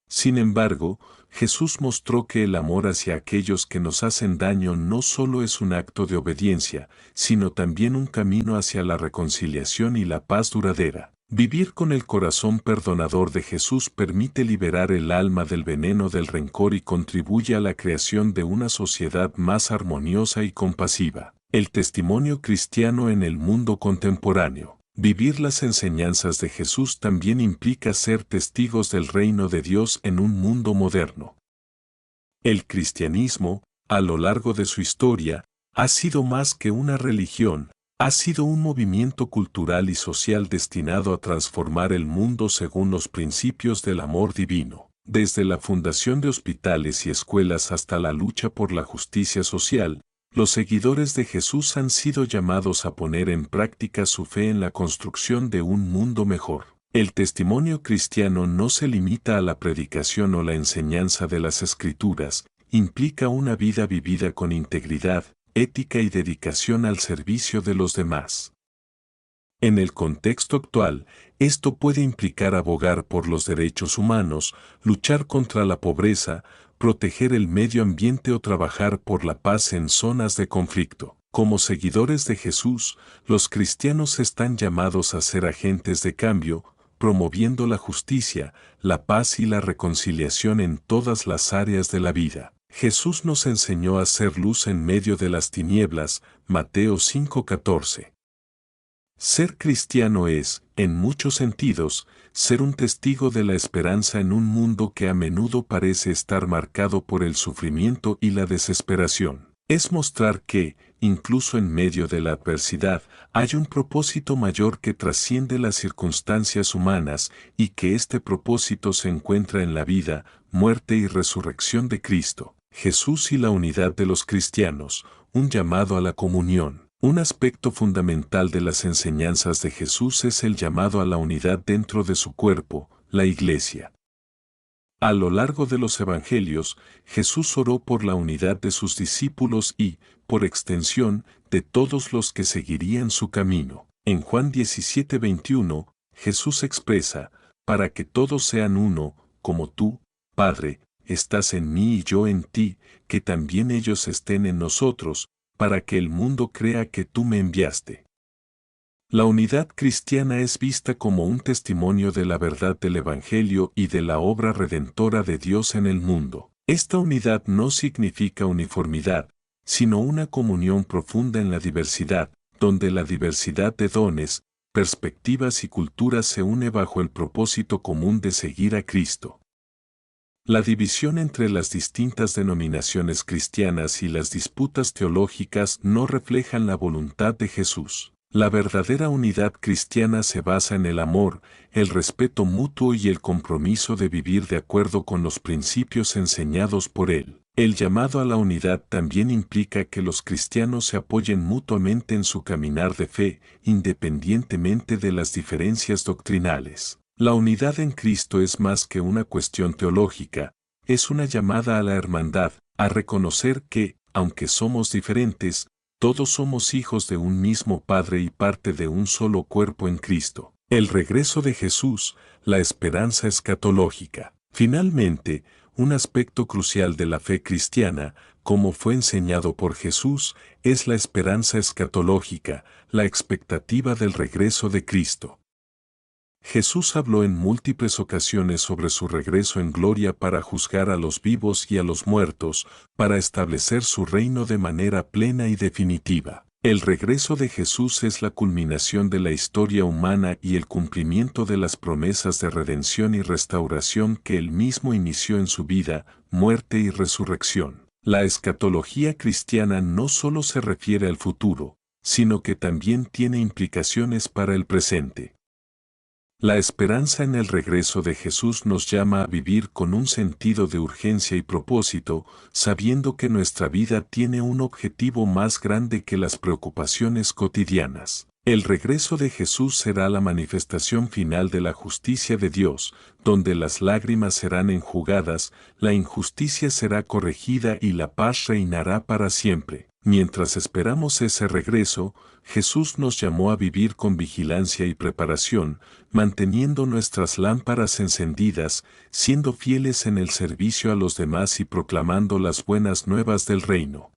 Speaker 1: Sin embargo, Jesús mostró que el amor hacia aquellos que nos hacen daño no solo es un acto de obediencia, sino también un camino hacia la reconciliación y la paz duradera. Vivir con el corazón perdonador de Jesús permite liberar el alma del veneno del rencor y contribuye a la creación de una sociedad más armoniosa y compasiva. El testimonio cristiano en el mundo contemporáneo. Vivir las enseñanzas de Jesús también implica ser testigos del reino de Dios en un mundo moderno. El cristianismo, a lo largo de su historia, ha sido más que una religión, ha sido un movimiento cultural y social destinado a transformar el mundo según los principios del amor divino. Desde la fundación de hospitales y escuelas hasta la lucha por la justicia social, los seguidores de Jesús han sido llamados a poner en práctica su fe en la construcción de un mundo mejor. El testimonio cristiano no se limita a la predicación o la enseñanza de las Escrituras, implica una vida vivida con integridad, ética y dedicación al servicio de los demás. En el contexto actual, esto puede implicar abogar por los derechos humanos, luchar contra la pobreza, proteger el medio ambiente o trabajar por la paz en zonas de conflicto. Como seguidores de Jesús, los cristianos están llamados a ser agentes de cambio, promoviendo la justicia, la paz y la reconciliación en todas las áreas de la vida. Jesús nos enseñó a ser luz en medio de las tinieblas, Mateo 5:14. Ser cristiano es, en muchos sentidos, ser un testigo de la esperanza en un mundo que a menudo parece estar marcado por el sufrimiento y la desesperación. Es mostrar que, incluso en medio de la adversidad, hay un propósito mayor que trasciende las circunstancias humanas y que este propósito se encuentra en la vida, muerte y resurrección de Cristo. Jesús y la unidad de los cristianos, un llamado a la comunión. Un aspecto fundamental de las enseñanzas de Jesús es el llamado a la unidad dentro de su cuerpo, la Iglesia. A lo largo de los Evangelios, Jesús oró por la unidad de sus discípulos y, por extensión, de todos los que seguirían su camino. En Juan 17:21, Jesús expresa, para que todos sean uno, como tú, Padre, estás en mí y yo en ti, que también ellos estén en nosotros, para que el mundo crea que tú me enviaste. La unidad cristiana es vista como un testimonio de la verdad del Evangelio y de la obra redentora de Dios en el mundo. Esta unidad no significa uniformidad, sino una comunión profunda en la diversidad, donde la diversidad de dones, perspectivas y culturas se une bajo el propósito común de seguir a Cristo. La división entre las distintas denominaciones cristianas y las disputas teológicas no reflejan la voluntad de Jesús. La verdadera unidad cristiana se basa en el amor, el respeto mutuo y el compromiso de vivir de acuerdo con los principios enseñados por Él. El llamado a la unidad también implica que los cristianos se apoyen mutuamente en su caminar de fe, independientemente de las diferencias doctrinales. La unidad en Cristo es más que una cuestión teológica, es una llamada a la hermandad, a reconocer que, aunque somos diferentes, todos somos hijos de un mismo Padre y parte de un solo cuerpo en Cristo. El regreso de Jesús, la esperanza escatológica. Finalmente, un aspecto crucial de la fe cristiana, como fue enseñado por Jesús, es la esperanza escatológica, la expectativa del regreso de Cristo. Jesús habló en múltiples ocasiones sobre su regreso en gloria para juzgar a los vivos y a los muertos, para establecer su reino de manera plena y definitiva. El regreso de Jesús es la culminación de la historia humana y el cumplimiento de las promesas de redención y restauración que él mismo inició en su vida, muerte y resurrección. La escatología cristiana no solo se refiere al futuro, sino que también tiene implicaciones para el presente. La esperanza en el regreso de Jesús nos llama a vivir con un sentido de urgencia y propósito, sabiendo que nuestra vida tiene un objetivo más grande que las preocupaciones cotidianas. El regreso de Jesús será la manifestación final de la justicia de Dios, donde las lágrimas serán enjugadas, la injusticia será corregida y la paz reinará para siempre. Mientras esperamos ese regreso, Jesús nos llamó a vivir con vigilancia y preparación, manteniendo nuestras lámparas encendidas, siendo fieles en el servicio a los demás y proclamando las buenas nuevas del reino.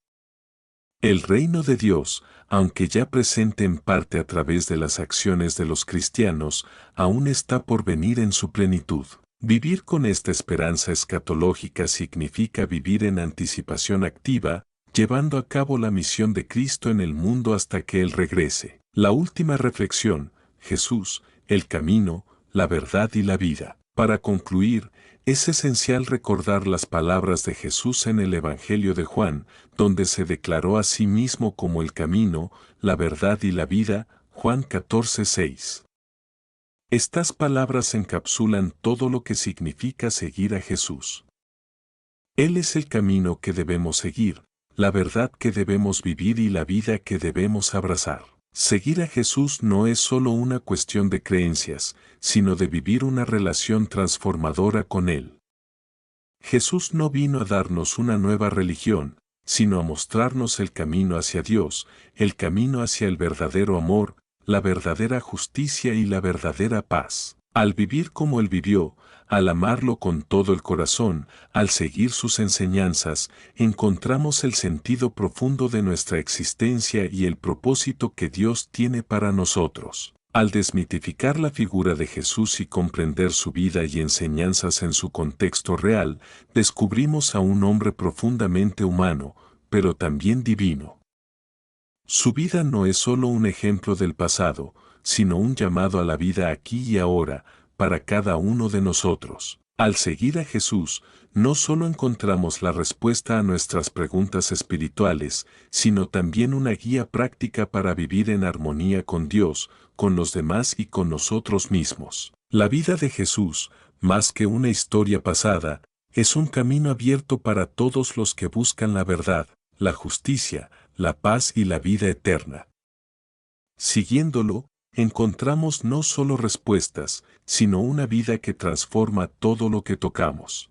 Speaker 1: El reino de Dios, aunque ya presente en parte a través de las acciones de los cristianos, aún está por venir en su plenitud. Vivir con esta esperanza escatológica significa vivir en anticipación activa, llevando a cabo la misión de Cristo en el mundo hasta que Él regrese. La última reflexión, Jesús, el camino, la verdad y la vida. Para concluir, es esencial recordar las palabras de Jesús en el Evangelio de Juan, donde se declaró a sí mismo como el camino, la verdad y la vida, Juan 14:6. Estas palabras encapsulan todo lo que significa seguir a Jesús. Él es el camino que debemos seguir, la verdad que debemos vivir y la vida que debemos abrazar. Seguir a Jesús no es solo una cuestión de creencias, sino de vivir una relación transformadora con Él. Jesús no vino a darnos una nueva religión, sino a mostrarnos el camino hacia Dios, el camino hacia el verdadero amor, la verdadera justicia y la verdadera paz. Al vivir como Él vivió, al amarlo con todo el corazón, al seguir sus enseñanzas, encontramos el sentido profundo de nuestra existencia y el propósito que Dios tiene para nosotros. Al desmitificar la figura de Jesús y comprender su vida y enseñanzas en su contexto real, descubrimos a un hombre profundamente humano, pero también divino. Su vida no es solo un ejemplo del pasado, sino un llamado a la vida aquí y ahora, para cada uno de nosotros. Al seguir a Jesús, no solo encontramos la respuesta a nuestras preguntas espirituales, sino también una guía práctica para vivir en armonía con Dios, con los demás y con nosotros mismos. La vida de Jesús, más que una historia pasada, es un camino abierto para todos los que buscan la verdad, la justicia, la paz y la vida eterna. Siguiéndolo, encontramos no solo respuestas, sino una vida que transforma todo lo que tocamos.